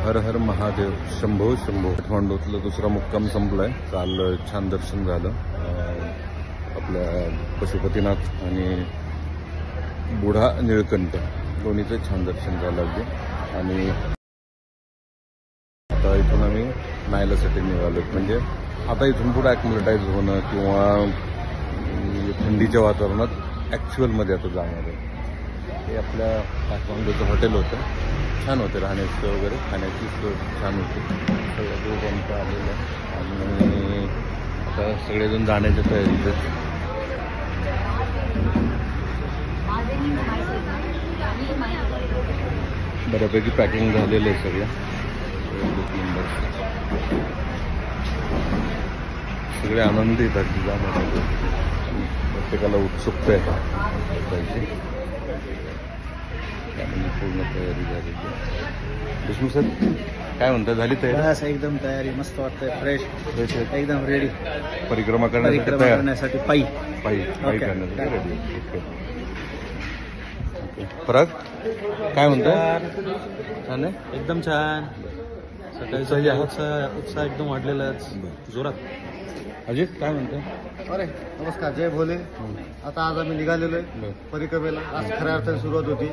हर हर महादेव. शंभो शंभो. काठमांडूतलं दुसरा मुक्काम संपलाय. काल छान दर्शन झालं आपल्या पशुपतीनाथ आणि बुढा निळकंठ दोन्हीचं छान दर्शन झालं अगदी. आणि आता इथून आम्ही नायलासाठी निघालो. म्हणजे आता इथून पुढे ॲक्लिमेटाईज होणं किंवा थंडीच्या वातावरणात ॲक्च्युअलमध्ये आता जाणार आहे. हे आपल्या काठमांडूचं हॉटेल होतं. छान होते राहण्याचं वगैरे, खाण्याची सोय छान होती. सगळं ग्रुप आमचा आलेलं आणि आता सगळेजण जाण्याच्या तयारीत आहेत. बऱ्यापैकी पॅकिंग झालेलं आहे सगळं. सगळे आनंदी येतात जाण्यासाठी. प्रत्येकाला उत्सुकता आहे त्याची. त्यामध्ये पूर्ण तयारी झालेली आहे. देशमुख सर काय म्हणता, झाली तयारी? एकदम तयारी, मस्त वाटतंय, फ्रेश फ्रेश एकदम रेडी. परिक्रमा करण्यासाठी पायी करण्यासाठी रेडी. ओके. पराग काय म्हणता? छान आहे, एकदम छान. सकाळी उत्साह एकदम वाढलेला आहे जोरात. अजित काय म्हणतो? अरे नमस्कार, जय भोले. आता आज आम्ही निघालेलो आहे परिक्रमेला. आज खऱ्या अर्थाने सुरुवात होती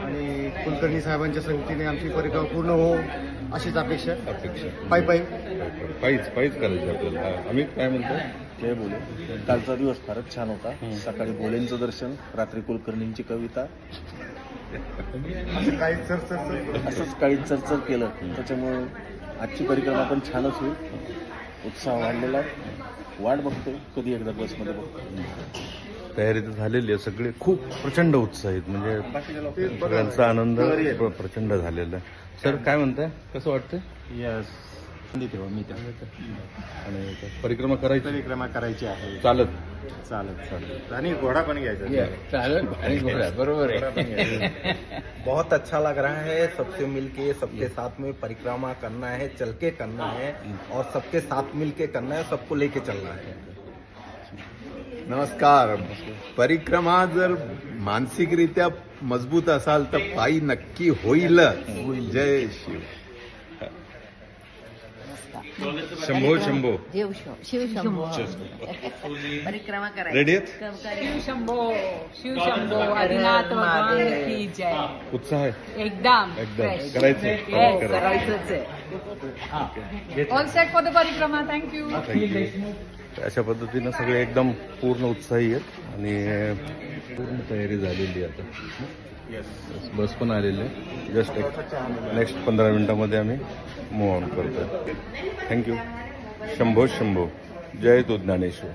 आणि कुलकर्णी साहेबांच्या संगतीने आमची परिक्रमा पूर्ण हो अशीच अपेक्षा. पायीच करायची आपल्याला. आम्ही काय म्हणतो? जय भोले. कालचा दिवस फारच छान होता. सकाळी भोलेंचं दर्शन, रात्री कुलकर्णींची कविता, असंच काही चरचर केलं. त्याच्यामुळे आजची परिक्रमा पण छानच होईल. उत्साह वाढलेला आहे. वाट बघतोय कधी एकदा बसमध्ये बघतो. तयारी तर झालेली आहे. सगळे खूप प्रचंड उत्साहित. म्हणजे सगळ्यांचा आनंद प्रचंड झालेला आहे. सर काय म्हणताय, कसं वाटतंय? यस, मी आणि परिक्रमा करायची आहे. चालत आणि घोडा पण घ्यायचा. चालत आणि घोडा, बरोबर आहे. बहुत अच्छा लग रहा है. सबसे मिलके सबके साथ में परिक्रमा करना है, चल के करना है और सबके साथ मिलके करना है, सबको लेके चलना है. नमस्कार. परिक्रमा जर मानसिकरित्या मजबूत असाल तर पायी नक्की होईल. जय शिव. शंभो शंभो. शिव शंभो. परिक्रमा करायची. रेडी शिव शंभो हरिनाथ भगवान की जय. उत्साह आहे एकदम करायचं करायचंच आहे. ऑल सेट फॉर द परिक्रमा. थँक्यू. अशा पद्धतीनं सगळे एकदम पूर्ण उत्साही आहेत आणि पूर्ण तयारी झालेली आहे. आता बस पण आलेली आहे. जस्ट नेक्स्ट 15 मिनिटांमध्ये आम्ही मूव्ह ऑन करतो. थँक्यू. शंभो शंभो. जय तो ज्ञानेश्वर.